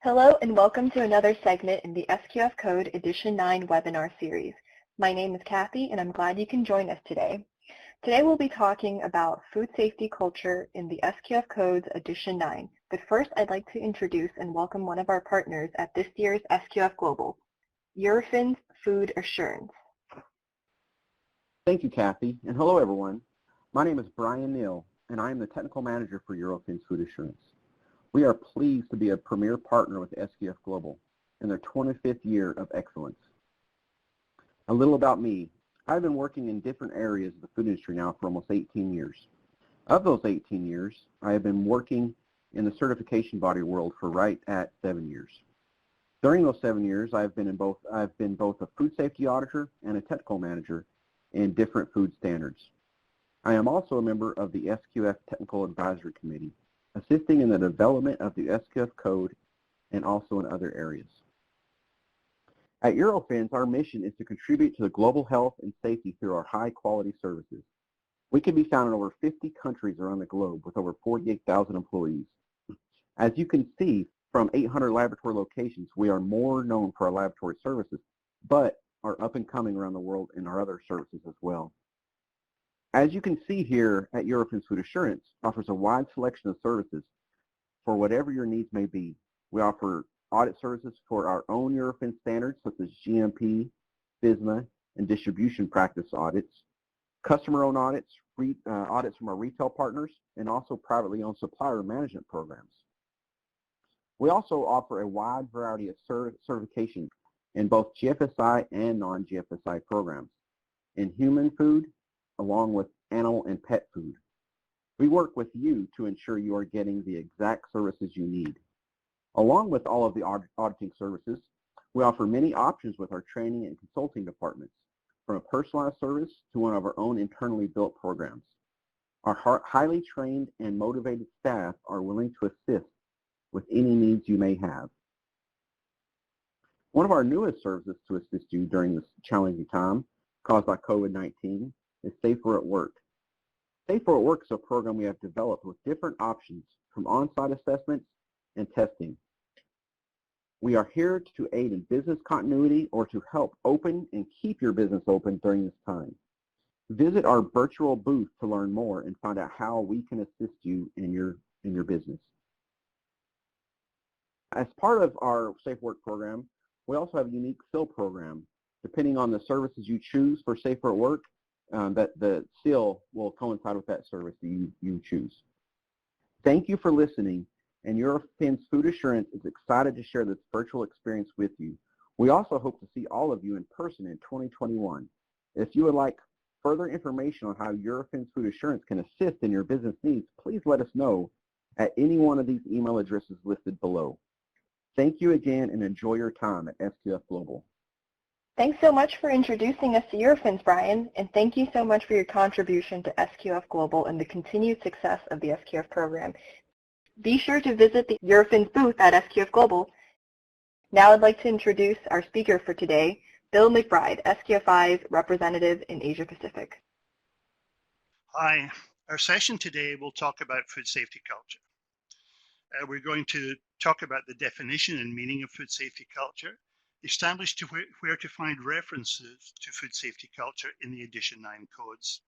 Hello and welcome to another segment in the SQF Code Edition 9 webinar series. My name is Kathy and I'm glad you can join us today. Today we'll be talking about food safety culture in the SQF Codes Edition 9. But first I'd like to introduce and welcome one of our partners at this year's SQF Global, Eurofins Food Assurance. Thank you, Kathy, and hello everyone. My name is Brian Neal and I am the Technical Manager for Eurofins Food Assurance. We are pleased to be a premier partner with SQF Global in their 25th year of excellence. A little about me. I've been working in different areas of the food industry now for almost 18 years. Of those 18 years, I have been working in the certification body world for right at 7 years. During those 7 years, I've been both a food safety auditor and a technical manager in different food standards. I am also a member of the SQF Technical Advisory Committee, assisting in the development of the SQF code and also in other areas. At Eurofins, our mission is to contribute to the global health and safety through our high-quality services. We can be found in over 50 countries around the globe with over 48,000 employees. As you can see from 800 laboratory locations, we are more known for our laboratory services, but are up and coming around the world in our other services as well. As you can see here at Eurofins Food Assurance offers a wide selection of services for whatever your needs may be. We offer audit services for our own Eurofins standards such as GMP, FSMA, and distribution practice audits, customer-owned audits, audits from our retail partners, and also privately owned supplier management programs. We also offer a wide variety of certifications in both GFSI and non-GFSI programs, in human food, along with animal and pet food. We work with you to ensure you are getting the exact services you need. Along with all of the auditing services, we offer many options with our training and consulting departments, from a personalized service to one of our own internally built programs. Our highly trained and motivated staff are willing to assist with any needs you may have. One of our newest services to assist you during this challenging time caused by COVID-19 is Safer at Work. Safer at Work is a program we have developed with different options from on-site assessments and testing. We are here to aid in business continuity or to help open and keep your business open during this time. Visit our virtual booth to learn more and find out how we can assist you in your business. As part of our Safe Work program, we also have a unique seal program. Depending on the services you choose for Safer at Work, that the seal will coincide with that service that you choose. Thank you for listening, and Eurofins Food Assurance is excited to share this virtual experience with you. We also hope to see all of you in person in 2021. If you would like further information on how Eurofins Food Assurance can assist in your business needs, please let us know at any one of these email addresses listed below. Thank you again and enjoy your time at SQF Global. Thanks so much for introducing us to Eurofins, Brian, and thank you so much for your contribution to SQF Global and the continued success of the SQF program. Be sure to visit the Eurofins booth at SQF Global. Now I'd like to introduce our speaker for today, Bill McBride, SQFI's representative in Asia Pacific. Hi, our session today will talk about food safety culture. We're going to talk about the definition and meaning of food safety culture, established to where to find references to food safety culture in the Edition 9 codes,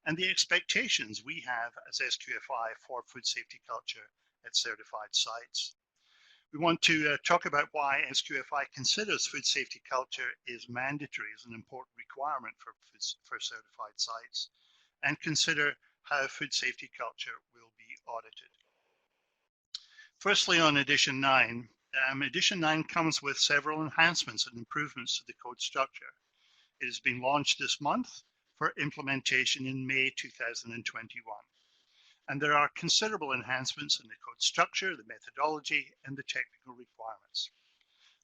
and the expectations we have as SQFI for food safety culture at certified sites. We want to talk about why SQFI considers food safety culture is mandatory as an important requirement for certified sites, and consider how food safety culture will be audited. Firstly, on Edition 9, Edition 9 comes with several enhancements and improvements to the code structure. It is being launched this month for implementation in May 2021. And there are considerable enhancements in the code structure, the methodology, and the technical requirements.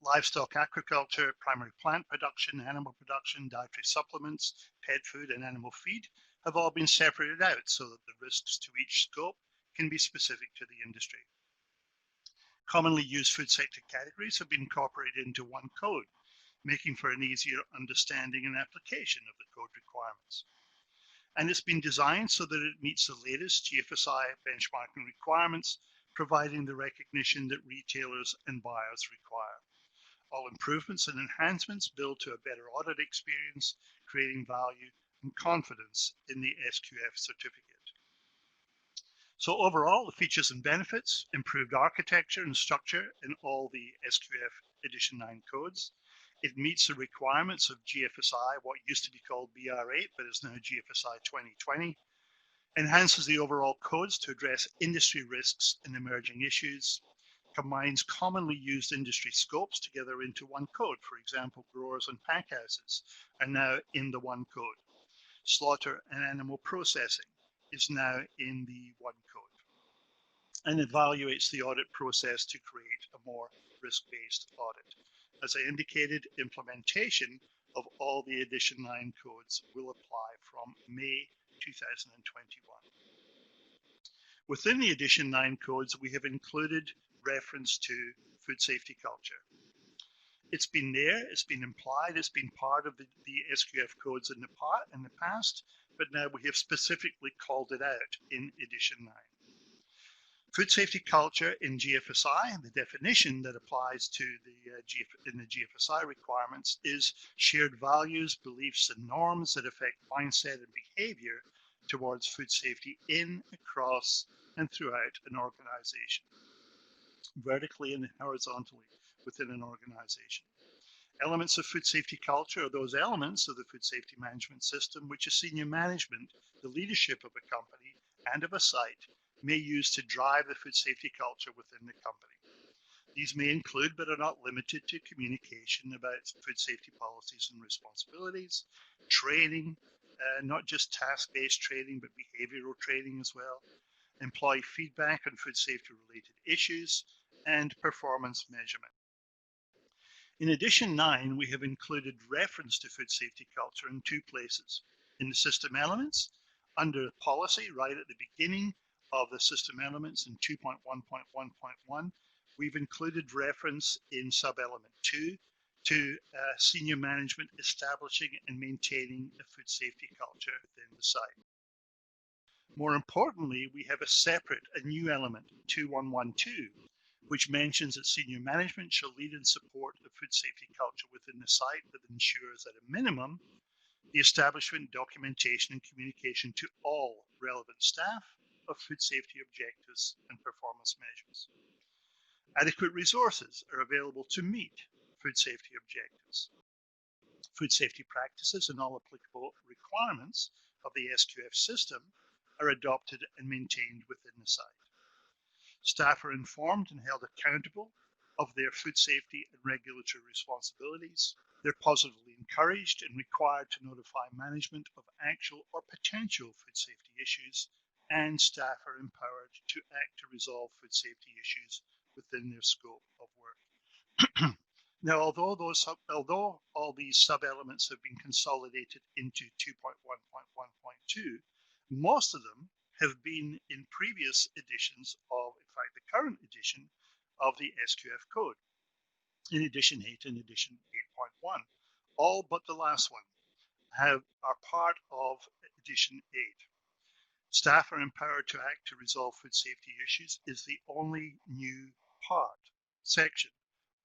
Livestock aquaculture, primary plant production, animal production, dietary supplements, pet food, and animal feed have all been separated out so that the risks to each scope can be specific to the industry. Commonly used food sector categories have been incorporated into one code, making for an easier understanding and application of the code requirements. And it's been designed so that it meets the latest GFSI benchmarking requirements providing the recognition that retailers and buyers require. All improvements and enhancements build to a better audit experience, creating value and confidence in the SQF certificate. So overall, the features and benefits: improved architecture and structure in all the SQF Edition 9 codes. It meets the requirements of GFSI, what used to be called BR8, but is now GFSI 2020. Enhances the overall codes to address industry risks and emerging issues. Combines commonly used industry scopes together into one code. For example, growers and packhouses are now in the one code. Slaughter and animal processing is now in the one code. And evaluates the audit process to create a more risk-based audit. As I indicated, implementation of all the Edition 9 codes will apply from May 2021. Within the Edition 9 codes, we have included reference to food safety culture. It's been there, it's been implied, it's been part of the SQF codes in the past, but now we have specifically called it out in Edition 9. Food safety culture in GFSI, the definition that applies to in the GFSI requirements is shared values, beliefs, and norms that affect mindset and behavior towards food safety in, across, and throughout an organization, vertically and horizontally within an organization. Elements of food safety culture are those elements of the food safety management system which a senior management, the leadership of a company and of a site, may use to drive the food safety culture within the company. These may include, but are not limited to, communication about food safety policies and responsibilities, training, not just task-based training, but behavioral training as well, employee feedback on food safety-related issues, and performance measurement. In Edition 9, we have included reference to food safety culture in two places. In the system elements, under policy, right at the beginning of the system elements in 2.1.1.1, we've included reference in sub-element 2 to senior management establishing and maintaining a food safety culture within the site. More importantly, we have a new element, 2.1.1.2, which mentions that senior management shall lead and support the food safety culture within the site that ensures, at a minimum, the establishment, documentation, and communication to all relevant staff of food safety objectives and performance measures. Adequate resources are available to meet food safety objectives. Food safety practices and all applicable requirements of the SQF system are adopted and maintained within the site. Staff are informed and held accountable of their food safety and regulatory responsibilities. They're positively encouraged and required to notify management of actual or potential food safety issues, and staff are empowered to act to resolve food safety issues within their scope of work. Now, although all these sub-elements have been consolidated into 2.1.1.2, most of them have been in previous editions of, in fact, the current edition of the SQF code, in Edition 8 and Edition 8.1. All but the last one are part of Edition 8. Staff are empowered to act to resolve food safety issues is the only new section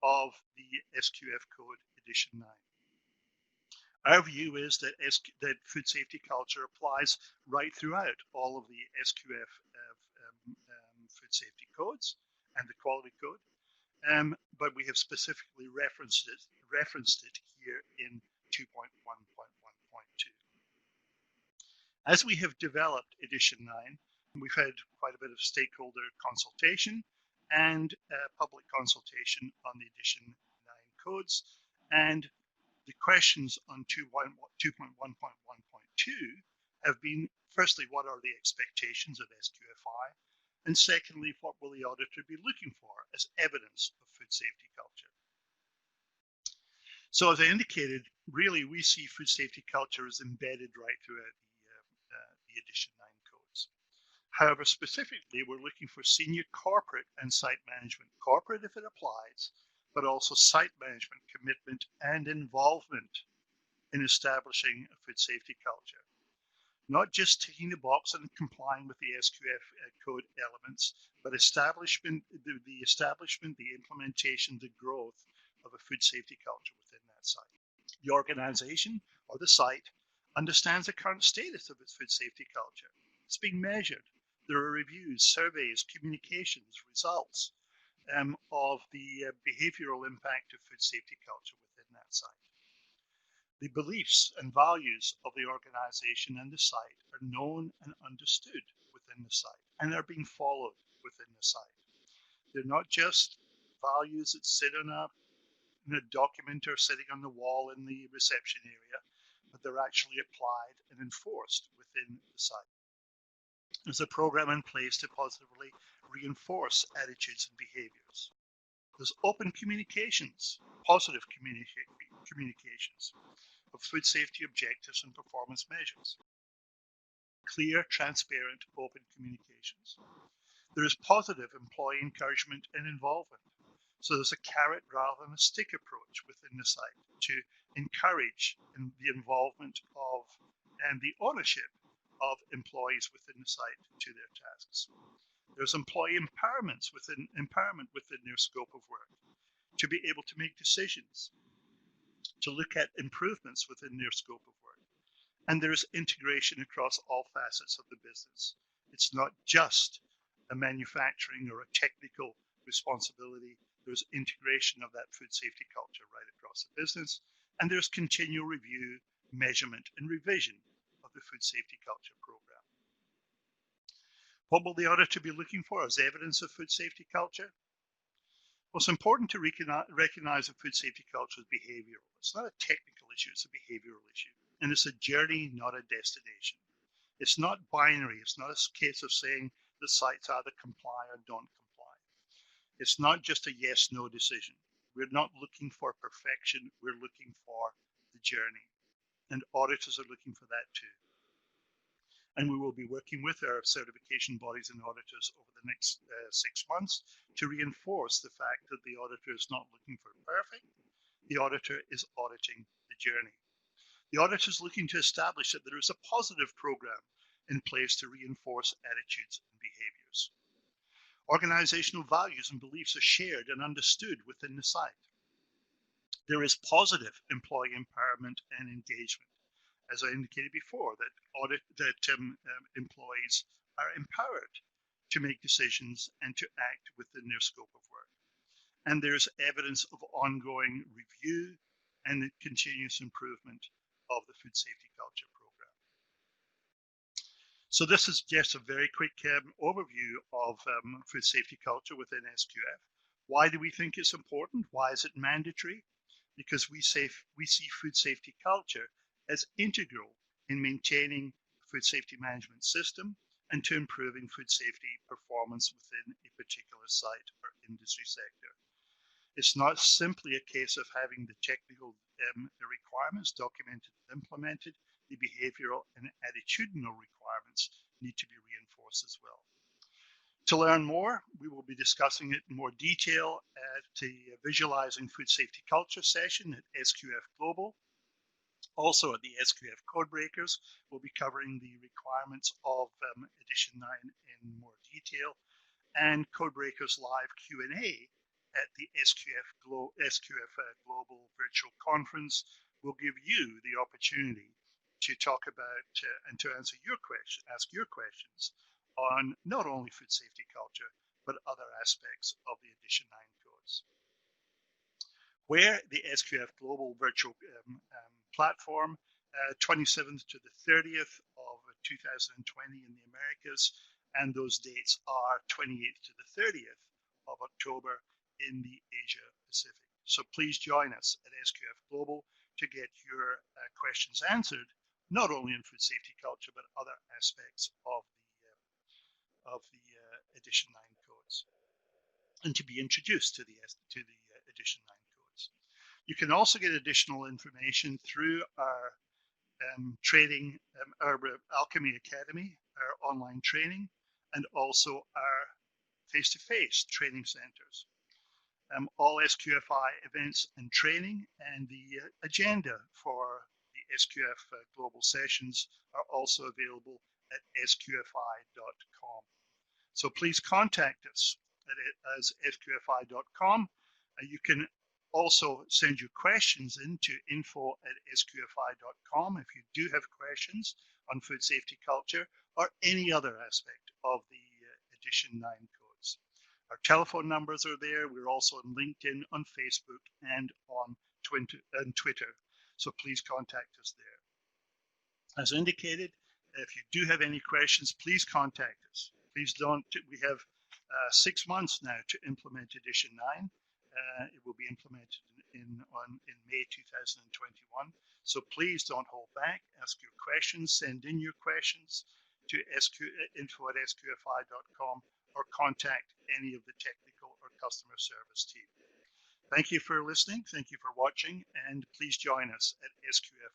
of the SQF Code Edition 9. Our view is that food safety culture applies right throughout all of the SQF food safety codes and the quality code, but we have specifically referenced it here in 2.1.1.2. As we have developed Edition 9, we've had quite a bit of stakeholder consultation and public consultation on the Edition 9 codes, and the questions on 2.1.1.2 have been, firstly, what are the expectations of SQFI? And secondly, what will the auditor be looking for as evidence of food safety culture? So as I indicated, really we see food safety culture as embedded right throughout the Edition 9 codes. However, specifically, we're looking for senior corporate and site management. Corporate if it applies, but also site management commitment and involvement in establishing a food safety culture. not just ticking the box and complying with the SQF code elements, but the establishment, the implementation, the growth of a food safety culture within that site. The organization or the site understands the current status of its food safety culture. It's being measured. There are reviews, surveys, communications, results of the behavioral impact of food safety culture within that site. The beliefs and values of the organization and the site are known and understood within the site, and are being followed within the site. They're not just values that sit in a document or sitting on the wall in the reception area, but they're actually applied and enforced within the site. There's a program in place to positively reinforce attitudes and behaviors. There's open communications, positive communications of food safety objectives and performance measures. Clear, transparent, open communications. There is positive employee encouragement and involvement. So there's a carrot rather than a stick approach within the site to encourage the involvement of and the ownership of employees within the site to their tasks. There's employee empowerment within their scope of work to be able to make decisions, to look at improvements within their scope of work. And there's integration across all facets of the business. It's not just a manufacturing or a technical responsibility. There's integration of that food safety culture right across the business. And there's continual review, measurement, and revision of the food safety culture program. What will the auditor be looking for as evidence of food safety culture? Well, it's important to recognize that food safety culture is behavioral. It's not a technical issue, it's a behavioral issue. And it's a journey, not a destination. It's not binary. It's not a case of saying the sites either comply or don't comply. It's not just a yes-no decision. We're not looking for perfection. We're looking for the journey. And auditors are looking for that too. And we will be working with our certification bodies and auditors over the next 6 months to reinforce the fact that the auditor is not looking for perfect. The auditor is auditing the journey. The auditor is looking to establish that there is a positive program in place to reinforce attitudes and behaviors. Organizational values and beliefs are shared and understood within the site. There is positive employee empowerment and engagement. As I indicated before, that employees are empowered to make decisions and to act within their scope of work. And there's evidence of ongoing review and the continuous improvement of the food safety culture program. So this is just a very quick overview of food safety culture within SQF. Why do we think it's important? Why is it mandatory? Because we see food safety culture as integral in maintaining a food safety management system and to improving food safety performance within a particular site or industry sector. It's not simply a case of having the technical requirements documented and implemented. The behavioral and attitudinal requirements need to be reinforced as well. To learn more, we will be discussing it in more detail at the Visualizing Food Safety Culture session at SQF Global. Also at the SQF Codebreakers, we'll be covering the requirements of Edition 9 in more detail, and Codebreakers Live Q&A at the SQF Global Virtual Conference will give you the opportunity to talk about and to ask your questions on not only food safety culture, but other aspects of the Edition 9 codes. Where the SQF Global Virtual Platform, 27th to the 30th of 2020 in the Americas, and those dates are 28th to the 30th of October in the Asia Pacific. So please join us at SQF Global to get your questions answered, not only in food safety culture, but other aspects of the Edition 9 codes, and to be introduced to the Edition 9 codes. You can also get additional information through our training, our Alchemy Academy, our online training, and also our face-to-face training centers. All SQFI events and training and the agenda for the SQF Global Sessions are also available at SQFI.com. So please contact us at SQFI.com. You can also send your questions into info@SQFI.com if you do have questions on food safety culture or any other aspect of the Edition 9 codes. Our telephone numbers are there. We're also on LinkedIn, on Facebook, and on Twitter. So please contact us there. As indicated, if you do have any questions, please contact us. Please don't. We have 6 months now to implement Edition 9. It will be implemented in May 2021. So please don't hold back. Ask your questions. Send in your questions to info@sqfi.com or contact any of the technical or customer service team. Thank you for listening. Thank you for watching. And please join us at SQF